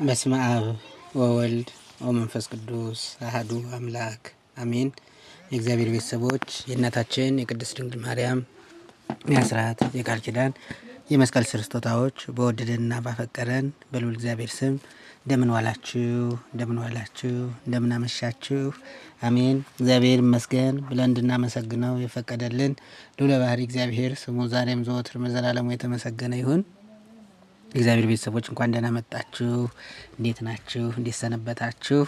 በስመ አብ ወወልድ ወመንፈስ ቅዱስ አሐዱ አምላክ አሜን። የእግዚአብሔር ቤተሰቦች የእናታችን የቅድስት ድንግል ማርያም የአስራት የቃል ኪዳን የመስቀል ስር ስጦታዎች በወደደንና ባፈቀረን በልዑል እግዚአብሔር ስም እንደምን ዋላችሁ እንደምን አመሻችሁ። አሜን። እግዚአብሔር ይመስገን ብለን እንድናመሰግነው የፈቀደልን ልዑለ ባሕርይ እግዚአብሔር ስሙ ዛሬም ዘወትር ለዘላለሙ የተመሰገነ ይሁን። እግዚአብሔር ቤተሰቦች እንኳን ደህና መጣችሁ። እንዴት ናችሁ? እንዴት ሰነበታችሁ?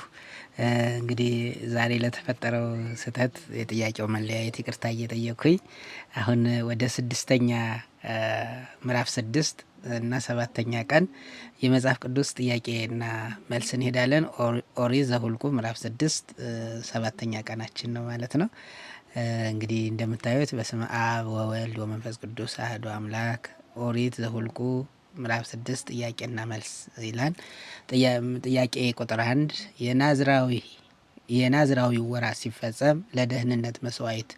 እንግዲህ ዛሬ ለተፈጠረው ስህተት የጥያቄው መለያየት ይቅርታ እየጠየኩኝ አሁን ወደ ስድስተኛ ምዕራፍ 6 እና 7ኛ ቀን የመጽሐፍ ቅዱስ ጥያቄና መልስ እንሄዳለን። ኦሪት ዘኍልቍ ምዕራፍ 6 7ኛ ቀናችን ነው ማለት ነው። እንግዲህ እንደምታዩት በስመ አብ ወወልድ ወመንፈስ ቅዱስ አሐዱ አምላክ። ኦሪት ዘኍልቍ ምዕራፍ 6 ጥያቄና መልስ ይላል። ጥያቄ ቁጥር 1 የናዝራዊው ወራት ሲፈጸም ለደህንነት መስዋዕት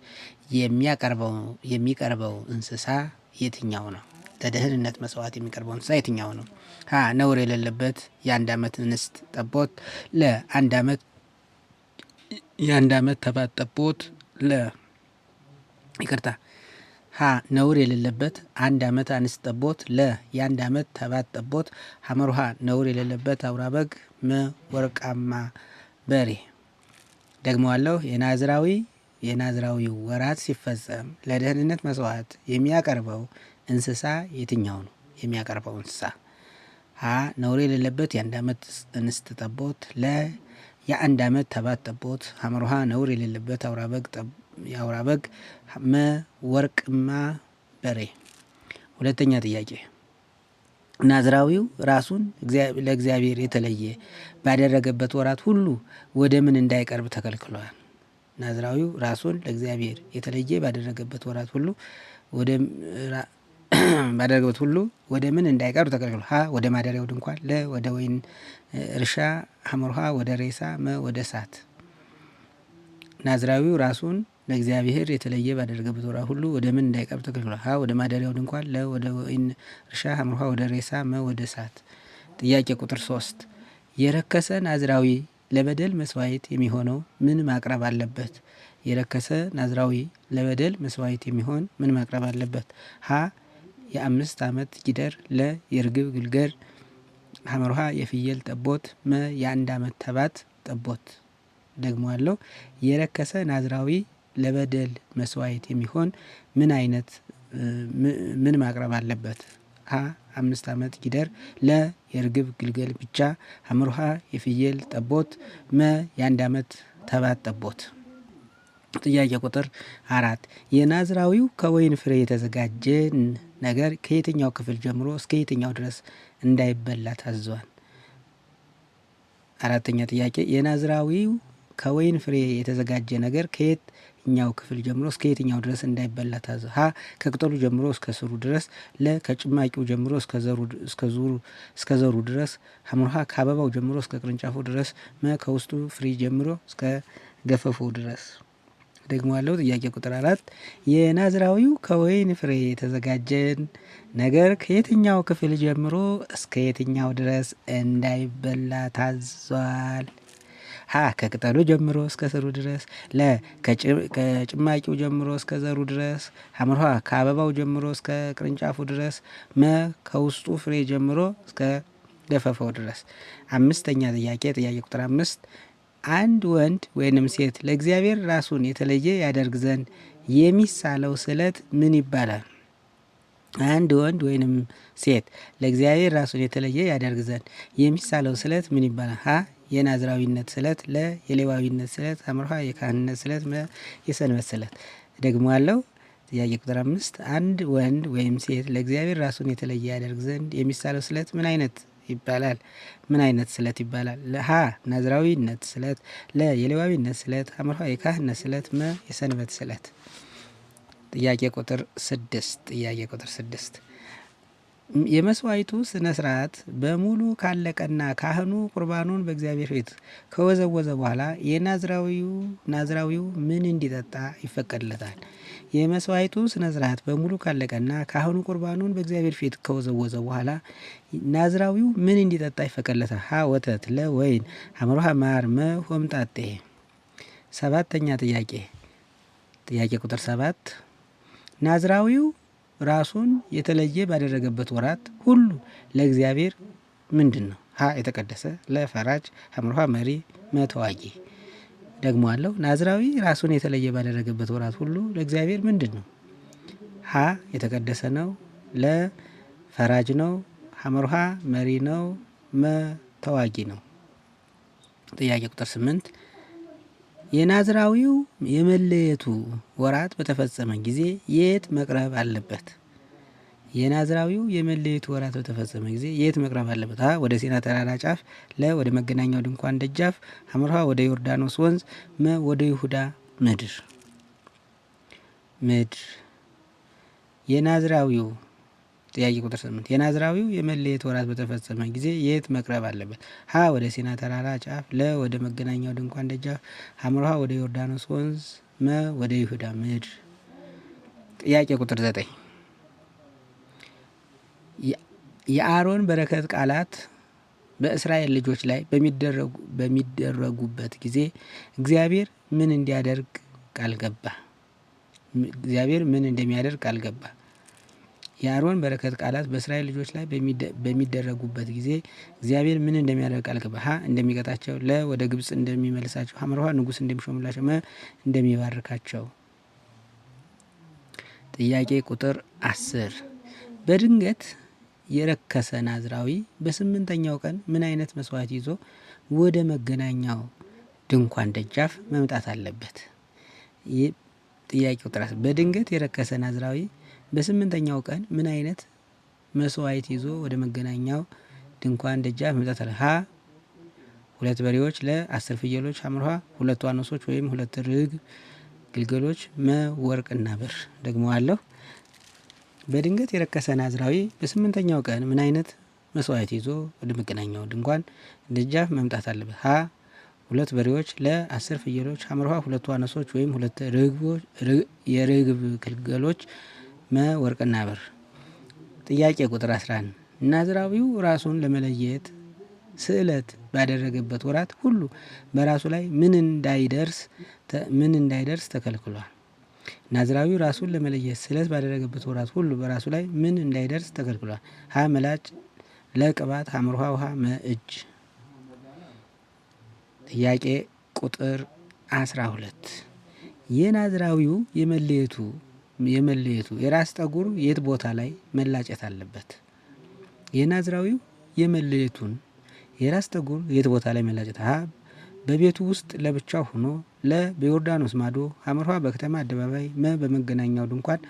የሚቀርበው እንስሳ የትኛው ነው? ለደህንነት መስዋዕት የሚቀርበው እንስሳ የትኛው ነው? ሀ ነውር የሌለበት የአንድ ዓመት እንስት ጠቦት፣ የአንድ ዓመት ተባት ጠቦት፣ ሀ ነውር የሌለበት አንድ ዓመት አንስት ጠቦት፣ የአንድ ዓመት ተባት ጠቦት፣ ሐመሩሃ ነውር የሌለበት አውራ በግ፣ ወርቃማ በሬ። ደግመዋለሁ። የናዝራዊው ወራት ሲፈጸም ለደህንነት መስዋዕት የሚያቀርበው እንስሳ የትኛው ነው? የሚያቀርበው እንስሳ ሀ ነውር የሌለበት የአንድ ዓመት እንስት ጠቦት፣ የአንድ ዓመት ተባት ጠቦት፣ ሐመሩሃ ነውር የሌለበት የአውራ በግ፣ ወርቅማ በሬ። ሁለተኛ ጥያቄ ናዝራዊው ራሱን ለእግዚአብሔር የተለየ ባደረገበት ወራት ሁሉ ወደ ምን እንዳይቀርብ ተከልክሏል? ናዝራዊው ራሱን ለእግዚአብሔር የተለየ ባደረገበት ወራት ሁሉ ወደ ምን እንዳይቀርብ ተከልክሏል? ሀ ወደ ማደሪያው ድንኳን፣ ወደ ወይን እርሻ፣ ሐመሩሃ ወደ ሬሳ፣ ወደ እሳት። ናዝራዊው ራሱን ለእግዚአብሔር የተለየ ባደረገበት ወራት ሁሉ ወደ ምን እንዳይቀርብ ተከልክሏል? ሀ ወደ ማደሪያው ድንኳን፣ ወደ ወይን እርሻ፣ ሐመሩሃ ወደ ሬሳ፣ ወደ እሳት። ጥያቄ ቁጥር 3 የረከሰ ናዝራዊ ለበደል መስዋዕት የሚሆነው ምን ማቅረብ አለበት? የረከሰ ናዝራዊ ለበደል መስዋዕት የሚሆን ምን ማቅረብ አለበት? ሀ የ5 ዓመት ጊደር፣ የርግብ ግልገል፣ ሐመሩሃ የፍየል ጠቦት፣ የአንድ ዓመት ተባት ጠቦት። ደግሞ አለው የረከሰ ናዝራዊ ለበደል መስዋዕት የሚሆን ምን ማቅረብ አለበት? ሀ 5 ዓመት ጊደር፣ የርግብ ግልገል ብቻ፣ ሐመሩሃ የፍየል ጠቦት፣ የአንድ ዓመት ተባት ጠቦት። ጥያቄ ቁጥር 4 የናዝራዊው ከወይን ፍሬ የተዘጋጀ ነገር ከየትኛው ክፍል ጀምሮ እስከ የትኛው ድረስ እንዳይበላ ታዟል? አራተኛ ጥያቄ የናዝራዊው ከወይን ፍሬ የተዘጋጀ ነገር ከየትኛው ክፍል ጀምሮ እስከ የትኛው ድረስ እንዳይበላ ታዟል? ሀ ከቅጠሉ ጀምሮ እስከ ስሩ ድረስ፣ ከጭማቂው ጀምሮ እስከ ዘሩ ድረስ፣ ሐመሩሃ ከአበባው ጀምሮ እስከ ቅርንጫፉ ድረስ፣ ከውስጡ ፍሬ ጀምሮ እስከ ገፈፉ ድረስ። ደግሞ አለው ጥያቄ ቁጥር 4 የናዝራዊው ከወይን ፍሬ የተዘጋጀን ነገር ከየትኛው ክፍል ጀምሮ እስከ የትኛው ድረስ እንዳይበላ ታዟል? ሀ ከቅጠሉ ጀምሮ እስከ ስሩ ድረስ፣ ከጭማቂው ጀምሮ እስከ ዘሩ ድረስ፣ ሐመሩሃ ከአበባው ጀምሮ እስከ ቅርንጫፉ ድረስ፣ ከውስጡ ፍሬ ጀምሮ እስከ ገፈፈው ድረስ። አምስተኛ ጥያቄ ቁጥር 5 አንድ ወንድ ወይንም ሴት ለእግዚአብሔር ራሱን የተለየ ያደርግ ዘንድ የሚሳለው ስለት ምን ይባላል? አንድ ወንድ ወይንም ሴት ለእግዚአብሔር ራሱን የተለየ ያደርግ ዘንድ የሚሳለው ስለት ምን ይባላል? ሀ የናዝራዊነት ስለት፣ የሌዋዊነት ስለት፣ ሐመሩሃ የካህንነት ስለት፣ የሰንበት ስለት። ደግሞ አለው ጥያቄ ቁጥር 5 አንድ ወንድ ወይም ሴት ለእግዚአብሔር ራሱን የተለየ ያደርግ ዘንድ የሚሳለው ስለት ምን አይነት ይባላል? ምን አይነት ስለት ይባላል? ሀ ናዝራዊነት ስለት፣ የሌዋዊነት ስለት፣ ሐመሩሃ የካህንነት ስለት፣ የሰንበት ስለት። ጥያቄ ቁጥር 6 የመስዋዕቱ ስነ ስርዓት በሙሉ ካለቀና ካህኑ ቁርባኑን በእግዚአብሔር ፊት ከወዘወዘ በኋላ ናዝራዊው ምን እንዲጠጣ ይፈቀድለታል? የመስዋዕቱ ስነ ስርዓት በሙሉ ካለቀና ካህኑ ቁርባኑን በእግዚአብሔር ፊት ከወዘወዘ በኋላ ናዝራዊው ምን እንዲጠጣ ይፈቀድለታል? ሀ ወተት፣ ለ ወይን፣ ሐመርሃ ማር፣ መ ሆምጣጤ። ሰባተኛ ጥያቄ ቁጥር 7 ናዝራዊው ራሱን የተለየ ባደረገበት ወራት ሁሉ ለእግዚአብሔር ምንድን ነው? ሀ የተቀደሰ፣ ለ ፈራጅ፣ ሐመርሃ መሪ፣ መ ተዋጊ። ደግሞአለሁ። ናዝራዊ ራሱን የተለየ ባደረገበት ወራት ሁሉ ለእግዚአብሔር ምንድን ነው? ሀ የተቀደሰ ነው፣ ለ ፈራጅ ነው፣ ሐመርሃ መሪ ነው፣ መ ተዋጊ ነው። ጥያቄ ቁጥር 8 የናዝራዊው የመለየቱ ወራት በተፈጸመ ጊዜ የት መቅረብ አለበት? የናዝራዊው የመለየቱ ወራት በተፈጸመ ጊዜ የት መቅረብ አለበት? ሀ ወደ ሲና ተራራ ጫፍ፣ ለ ወደ መገናኛው ድንኳን ደጃፍ፣ ሐመርሃ ወደ ዮርዳኖስ ወንዝ፣ መ ወደ ይሁዳ ምድር። የናዝራዊው ጥያቄ ቁጥር 8 የናዝራዊው የመለየት ወራት በተፈጸመ ጊዜ የት መቅረብ አለበት? ሀ ወደ ሲና ተራራ ጫፍ፣ ለ ወደ መገናኛው ድንኳን ደጃፍ፣ ሐመርሃ ወደ ዮርዳኖስ ወንዝ፣ መ ወደ ይሁዳ ምድር። ጥያቄ ቁጥር 9 የአሮን በረከት ቃላት በእስራኤል ልጆች ላይ በሚደረጉበት ጊዜ እግዚአብሔር ምን እንዲያደርግ ቃል ገባ? እግዚአብሔር ምን እንደሚያደርግ ቃል ገባ? የአሮን በረከት ቃላት በእስራኤል ልጆች ላይ በሚደረጉበት ጊዜ እግዚአብሔር ምን እንደሚያደርግ ቃል ገባ? ሀ እንደሚቀጣቸው፣ ለ ወደ ግብጽ እንደሚመልሳቸው፣ ሐመርሃ ንጉሥ እንደሚሾምላቸው፣ መ እንደሚባርካቸው። ጥያቄ ቁጥር 10 በድንገት የረከሰ ናዝራዊ በ8ኛው ቀን ምን አይነት መስዋዕት ይዞ ወደ መገናኛው ድንኳን ደጃፍ መምጣት አለበት? ጥያቄ ቁጥር 10 በድንገት የረከሰ ናዝራዊ በ8ኛው ቀን ምን አይነት መስዋዕት ይዞ ወደ መገናኛው ድንኳን ደጃፍ መምጣት አለ? ሀ 2 በሬዎች፣ ለ 10 ፍየሎች፣ ሐመርሃ 2 ዋኖሶች ወይም 2 ርግብ ግልገሎች፣ መ ወርቅና ብር። ደግሞአለሁ። በድንገት የረከሰ ናዝራዊ በ8ኛው ቀን ምን አይነት መስዋዕት ይዞ ወደ መገናኛው ድንኳን ደጃፍ መምጣት አለበት? ሀ 2 በሬዎች፣ ለ 10 ፍየሎች፣ ሐመርሃ 2 ዋኖሶች ወይም 2 የርግብ ግልገሎች፣ መ ወርቅና ብር። ጥያቄ ቁጥር 11 ናዝራዊው ራሱን ለመለየት ስዕለት ባደረገበት ወራት ሁሉ በራሱ ላይ ምን እንዳይደርስ ተከልክሏል? ናዝራዊው ራሱን ለመለየት ስዕለት ባደረገበት ወራት ሁሉ በራሱ ላይ ምን እንዳይደርስ ተከልክሏል? ሀ ምላጭ፣ ለ ቅባት፣ ሐመርሃ ውሃ፣ መ እጅ። ጥያቄ ቁጥር 12 የናዝራዊው የመለየቱ የራስ ጠጉር የት ቦታ ላይ መላጨት አለበት? የናዝራዊው የመለየቱን የራስ ጠጉር የት ቦታ ላይ መላጨት? ሀ በቤቱ ውስጥ ለብቻው ሆኖ፣ ለ በዮርዳኖስ ማዶ፣ ሐመርሃ በከተማ አደባባይ፣ መ በመገናኛው ድንኳን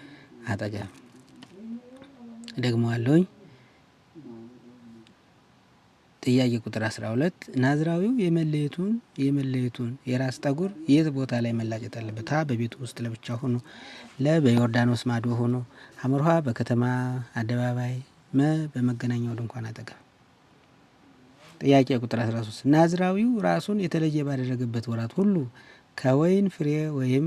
አጠገብ። ደግሞአለሁኝ። ጥያቄ ቁጥር 12 ናዝራዊው የመለየቱን የራስ ጠጉር የት ቦታ ላይ መላጨት አለበት? ሀ በቤቱ ውስጥ ለብቻው ሆኖ፣ ለ በዮርዳኖስ ማዶ ሆኖ፣ ሐመርሃ በከተማ አደባባይ፣ መ በመገናኛው ድንኳን አጠገብ። ጥያቄ ቁጥር 13 ናዝራዊው ራሱን የተለየ ባደረገበት ወራት ሁሉ ከወይን ፍሬ ወይም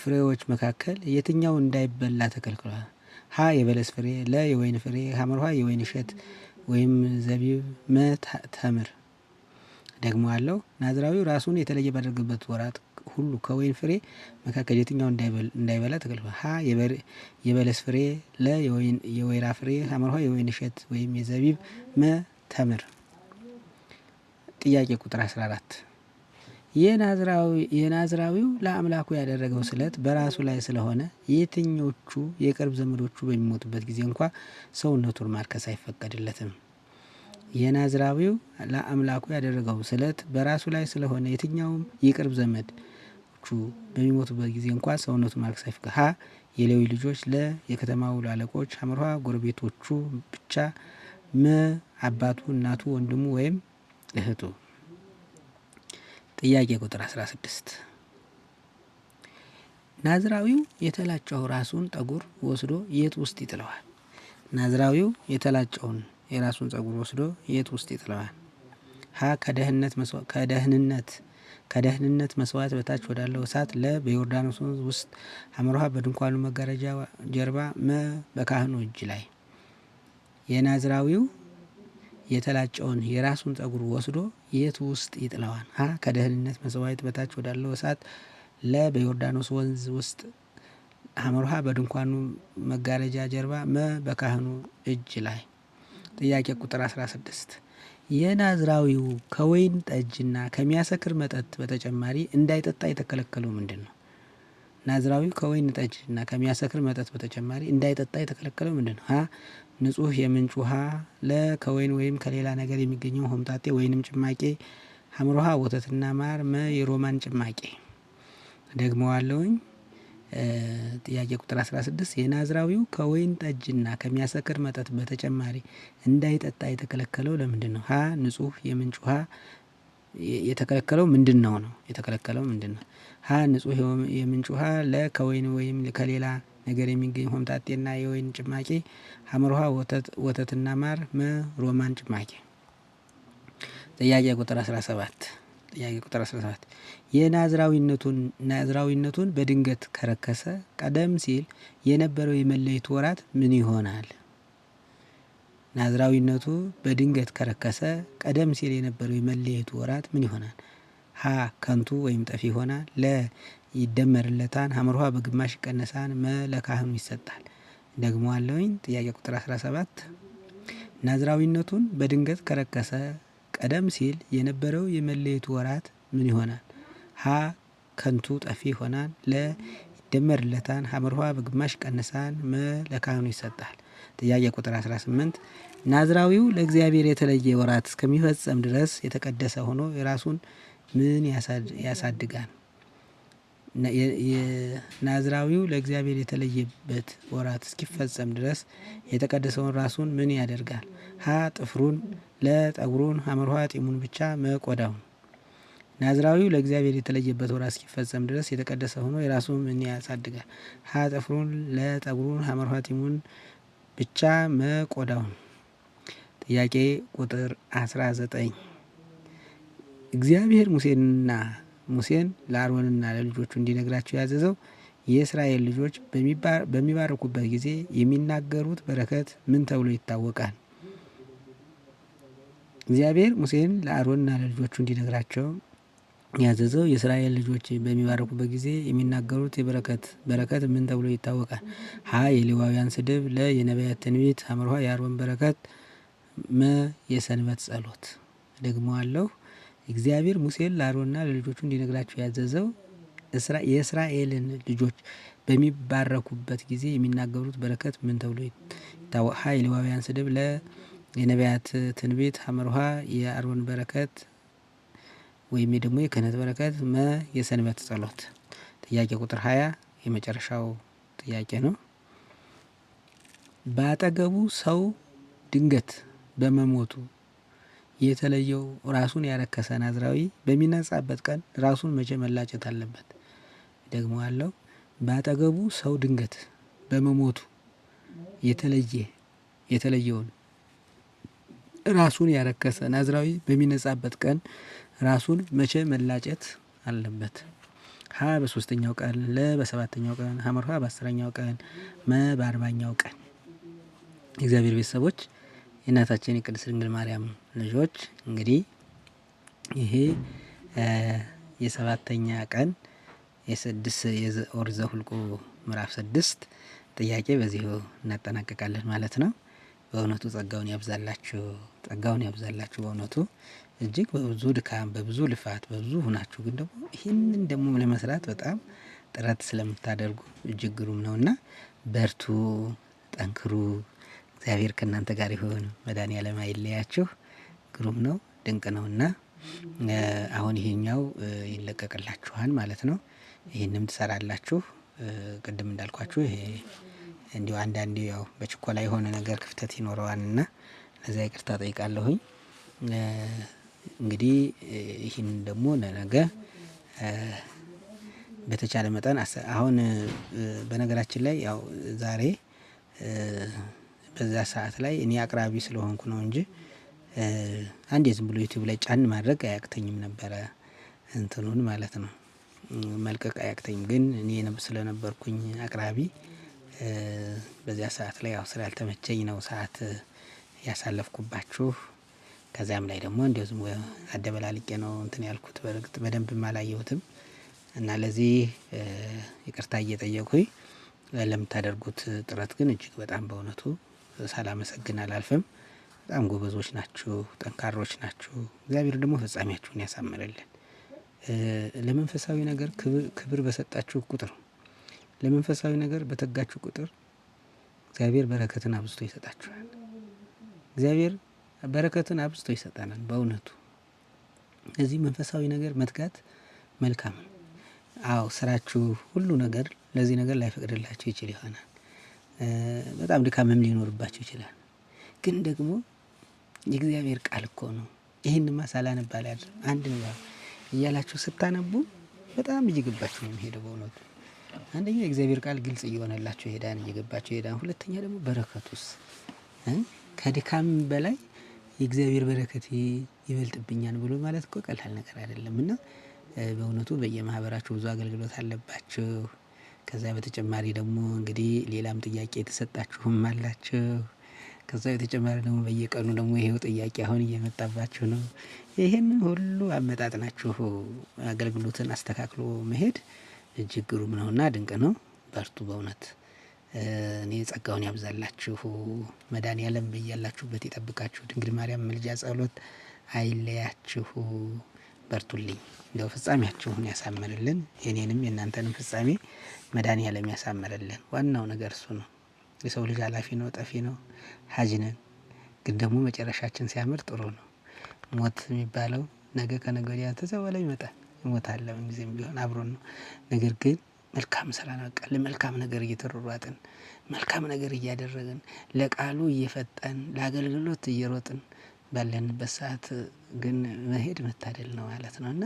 ፍሬዎች መካከል የትኛው እንዳይበላ ተከልክሏል? ሀ የበለስ ፍሬ፣ ለ የወይን ፍሬ፣ ሐመርሃ የወይን እሸት ወይም ዘቢብ፣ መ ተምር። ደግሞአለሁ። ናዝራዊው ራሱን የተለየ ባደረገበት ወራት ሁሉ ከወይን ፍሬ መካከል የትኛው እንዳይበላ ተከልክሏል? ሀ የበለስ ፍሬ፣ ለ የወይራ ፍሬ፣ ሐመርሃ የወይን እሸት ወይም የዘቢብ፣ መ ተምር። ጥያቄ ቁጥር 14 የናዝራዊው ለአምላኩ ያደረገው ስለት በራሱ ላይ ስለሆነ የትኞቹ የቅርብ ዘመዶቹ በሚሞቱበት ጊዜ እንኳ ሰውነቱን ማርከስ አይፈቀድለትም? የናዝራዊው ለአምላኩ ያደረገው ስለት በራሱ ላይ ስለሆነ የትኛውም የቅርብ ዘመዶቹ በሚሞቱበት ጊዜ እንኳ ሰውነቱን ማርከስ አይፈቀድ። ሀ የሌዊ ልጆች፣ ለ የከተማው አለቆች፣ ሐመርሃ ጎረቤቶቹ ብቻ፣ መ አባቱ፣ እናቱ፣ ወንድሙ ወይም እህቱ። ጥያቄ ቁጥር 16 ናዝራዊው የተላጨው ራሱን ጠጉር ወስዶ የት ውስጥ ይጥለዋል? ናዝራዊው የተላጨውን የራሱን ጠጉር ወስዶ የት ውስጥ ይጥለዋል? ሀ ከደህንነት ከደህንነት መስዋዕት በታች ወዳለው እሳት፣ ለ በዮርዳኖስ ወንዝ ውስጥ፣ ሐመር ውሃ በድንኳኑ መጋረጃ ጀርባ፣ መ በካህኑ እጅ ላይ። የናዝራዊው የተላጨውን የራሱን ጠጉር ወስዶ የት ውስጥ ይጥለዋል? ሀ ከደህንነት መስዋዕት በታች ወዳለው እሳት፣ ለ በዮርዳኖስ ወንዝ ውስጥ፣ ሐመር ውሃ በድንኳኑ መጋረጃ ጀርባ፣ መ በካህኑ እጅ ላይ። ጥያቄ ቁጥር 16 የናዝራዊው ከወይን ጠጅና ከሚያሰክር መጠጥ በተጨማሪ እንዳይጠጣ የተከለከለው ምንድን ነው? ናዝራዊው ከወይን ጠጅና ከሚያሰክር መጠጥ በተጨማሪ እንዳይጠጣ የተከለከለው ምንድን ነው? ሀ ንጹህ የምንጭ ውሃ፣ ለ ከወይን ወይም ከሌላ ነገር የሚገኘው ሆምጣጤ ወይንም ጭማቄ፣ ሐመር ውሃ ወተትና ማር፣ መ የሮማን ጭማቄ። ደግመዋለሁኝ። ጥያቄ ቁጥር 16 የናዝራዊው ከወይን ጠጅና ከሚያሰክር መጠጥ በተጨማሪ እንዳይጠጣ የተከለከለው ለምንድን ነው? ሀ ንጹህ የምንጭ ውሃ የተከለከለው ምንድን ነው? የተከለከለው ምንድን ነው? ሀ ንጹህ የምንጭ ውሃ፣ ለ ከወይን ወይም ከሌላ ነገር የሚገኝ ሆምጣጤና የወይን ጭማቂ፣ ሐመር ውሃ ወተትና ማር፣ መ ሮማን ጭማቂ። ጥያቄ ቁጥር 17 ናዝራዊነቱን በድንገት ከረከሰ ቀደም ሲል የነበረው የመለየት ወራት ምን ይሆናል? ናዝራዊነቱ በድንገት ከረከሰ ቀደም ሲል የነበረው የመለየቱ ወራት ምን ይሆናል? ሀ ከንቱ ወይም ጠፊ ይሆናል፣ ለ ይደመርለታል፣ ሐመር ውሃ በግማሽ ይቀነሳል፣ መ ለካህኑ ይሰጣል። ደግመዋለሁኝ። ጥያቄ ቁጥር 17 ናዝራዊነቱን በድንገት ከረከሰ ቀደም ሲል የነበረው የመለየቱ ወራት ምን ይሆናል? ሀ ከንቱ ጠፊ ይሆናል፣ ለ ይደመርለታል፣ ሐመር ውሃ በግማሽ ይቀነሳል፣ መ ለካህኑ ይሰጣል። ጥያቄ ቁጥር 18 ናዝራዊው ለእግዚአብሔር የተለየ ወራት እስከሚፈጸም ድረስ የተቀደሰ ሆኖ የራሱን ምን ያሳድጋል? ናዝራዊው ለእግዚአብሔር የተለየበት ወራት እስኪፈጸም ድረስ የተቀደሰውን ራሱን ምን ያደርጋል? ሀ ጥፍሩን፣ ለ ጠጉሩን፣ ሐመር ውሃ ጢሙን ብቻ፣ መ ቆዳውን። ናዝራዊው ለእግዚአብሔር የተለየበት ወራት እስኪፈጸም ድረስ የተቀደሰ ሆኖ የራሱን ምን ያሳድጋል? ሀ ጥፍሩን፣ ለ ጠጉሩን፣ ሐመር ውሃ ጢሙን ብቻ፣ መ ቆዳውን። ጥያቄ ቁጥር 19 እግዚአብሔር ሙሴን ለአሮንና ለልጆቹ እንዲነግራቸው ያዘዘው የእስራኤል ልጆች በሚባረኩበት ጊዜ የሚናገሩት በረከት ምን ተብሎ ይታወቃል? እግዚአብሔር ሙሴን ለአሮንና ለልጆቹ እንዲነግራቸው ያዘዘው የእስራኤል ልጆች በሚባረኩበት ጊዜ የሚናገሩት በረከት ምን ተብሎ ይታወቃል? ሀ የሌዋውያን ስድብ፣ ለ የነቢያት ትንቢት፣ ሐመር ውሃ የአሮን በረከት፣ መ የሰንበት ጸሎት። ደግመዋለሁ። እግዚአብሔር ሙሴን ለአሮንና ለልጆቹ እንዲነግራቸው ያዘዘው የእስራኤልን ልጆች በሚባረኩበት ጊዜ የሚናገሩት በረከት ምን ተብሎ ይታወቃል? ሀ የሌዋውያን ስድብ፣ ለ የነቢያት ትንቢት፣ ሐመር ውሃ የአሮን በረከት ወይም ደግሞ የክህነት በረከት፣ መ የሰንበት ጸሎት። ጥያቄ ቁጥር 20 የመጨረሻው ጥያቄ ነው። በአጠገቡ ሰው ድንገት በመሞቱ የተለየው ራሱን ያረከሰ ናዝራዊ በሚነጻበት ቀን ራሱን መቼ መላጨት አለበት? ደግሞ አለው። በአጠገቡ ሰው ድንገት በመሞቱ የተለየውን ራሱን ያረከሰ ናዝራዊ በሚነጻበት ቀን ራሱን መቼ መላጨት አለበት? ሀ በ3ኛው ቀን፣ ለ በ7ኛው ቀን፣ ሐመር ውሃ በ10ኛው ቀን፣ መ በ40ኛው ቀን። እግዚአብሔር ቤተሰቦች የእናታችን የቅድስት ድንግል ማርያም ልጆች እንግዲህ ይሄ የ7ኛ ቀን የኦሪት ዘኍልቍ ምዕራፍ 6 ጥያቄ በዚሁ እናጠናቀቃለን ማለት ነው። በእውነቱ ጸጋውን ያብዛላችሁ በእውነቱ እጅግ በብዙ ድካም በብዙ ልፋት በብዙ ሁናችሁ ግን ደግሞ ይህንን ደግሞ ለመስራት በጣም ጥረት ስለምታደርጉ እጅግ ግሩም ነውና በርቱ፣ ጠንክሩ። እግዚአብሔር ከእናንተ ጋር ይሁን። መድኃኔዓለም አይለያችሁ። ግሩም ነው፣ ድንቅ ነውና አሁን ይሄኛው ይለቀቅላችኋል ማለት ነው። ይህንም ትሰራላችሁ። ቅድም እንዳልኳችሁ ይሄ እንዲሁ አንዳንዴ ያው በችኮላ የሆነ ነገር ክፍተት ይኖረዋልና ለዛ ይቅርታ ጠይቃለሁኝ። እንግዲህ ይህን ደግሞ ለነገ በተቻለ መጠን አሁን በነገራችን ላይ ያው ዛሬ በዛ ሰዓት ላይ እኔ አቅራቢ ስለሆንኩ ነው እንጂ አንዴ ዝም ብሎ ዩቲዩብ ላይ ጫን ማድረግ አያቅተኝም ነበረ። እንትኑን ማለት ነው መልቀቅ አያቅተኝም። ግን እኔ ስለነበርኩኝ አቅራቢ በዚያ ሰዓት ላይ ያው ስላልተመቸኝ ነው ሰዓት ያሳለፍኩባችሁ። ከዚያም ላይ ደግሞ እንደው ዝም አደበላልቄ ነው እንትን ያልኩት በርግጥ በደንብም አላየሁትም እና ለዚህ ይቅርታ እየጠየኩኝ ለምታደርጉት ጥረት ግን እጅግ በጣም በእውነቱ ሳላመሰግን አላልፍም። በጣም ጎበዞች ናችሁ፣ ጠንካሮች ናችሁ። እግዚአብሔር ደግሞ ፍጻሜያችሁን ያሳምርልን። ለመንፈሳዊ ነገር ክብር በሰጣችሁ ቁጥር፣ ለመንፈሳዊ ነገር በተጋችሁ ቁጥር እግዚአብሔር በረከትን አብዝቶ ይሰጣችኋል። እግዚአብሔር በረከትን አብዝቶ ይሰጠናል በእውነቱ። እዚህ መንፈሳዊ ነገር መትጋት መልካም ነው። አዎ ስራችሁ ሁሉ ነገር ለዚህ ነገር ላይፈቅድላችሁ ይችል ይሆናል። በጣም ድካምም ሊኖርባችሁ ይችላል። ግን ደግሞ የእግዚአብሔር ቃል እኮ ነው። ይሄንማ ሳላነብ አላድርም አንድ ነው እያላችሁ ስታነቡ በጣም እየገባችሁ ነው የሚሄደው በእውነቱ። አንደኛ የእግዚአብሔር ቃል ግልጽ እየሆነላችሁ ይሄዳል፣ እየገባችሁ ይሄዳል። ሁለተኛ ደግሞ በረከቱስ ከድካም በላይ የእግዚአብሔር በረከት ይበልጥብኛል ብሎ ማለት እኮ ቀላል ነገር አይደለም። እና በእውነቱ በየማህበራችሁ ብዙ አገልግሎት አለባችሁ። ከዛ በተጨማሪ ደግሞ እንግዲህ ሌላም ጥያቄ የተሰጣችሁም አላችሁ። ከዛ በተጨማሪ ደግሞ በየቀኑ ደግሞ ይሄው ጥያቄ አሁን እየመጣባችሁ ነው። ይሄንን ሁሉ አመጣጥናችሁ አገልግሎትን አስተካክሎ መሄድ እጅግ ግሩም ነውና ድንቅ ነው። በርቱ በእውነት። እኔ ጸጋውን ያብዛላችሁ። መድኃኒዓለም በያላችሁበት ይጠብቃችሁ። ድንግል ማርያም ምልጃ ጸሎት አይለያችሁ። በርቱልኝ። እንደው ፍጻሜያችሁን ያሳምርልን። የኔንም የእናንተንም ፍጻሜ መድኃኒዓለም ያሳምርልን። ዋናው ነገር እሱ ነው። የሰው ልጅ ኃላፊ ነው፣ ጠፊ ነው፣ ሀጅ ነን። ግን ደግሞ መጨረሻችን ሲያምር ጥሩ ነው። ሞት የሚባለው ነገ ከነገ ወዲያ ተዚያ በኋላ ይመጣል። ሞት አለ ምን ጊዜም ቢሆን አብሮን ነው። ነገር ግን መልካም ስራ ነው። በቃ ለመልካም ነገር እየተሯሯጥን መልካም ነገር እያደረግን ለቃሉ እየፈጠን ለአገልግሎት እየሮጥን ባለንበት ሰዓት ግን መሄድ መታደል ነው ማለት ነው። እና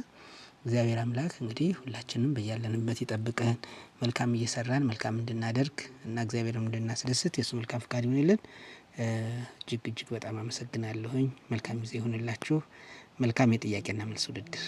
እግዚአብሔር አምላክ እንግዲህ ሁላችንም በያለንበት ይጠብቀን። መልካም እየሰራን መልካም እንድናደርግ እና እግዚአብሔርም እንድናስደስት የሱ መልካም ፍቃድ ይሁንልን። እጅግ በጣም አመሰግናለሁኝ። መልካም ጊዜ ይሁንላችሁ። መልካም የጥያቄና መልስ ውድድር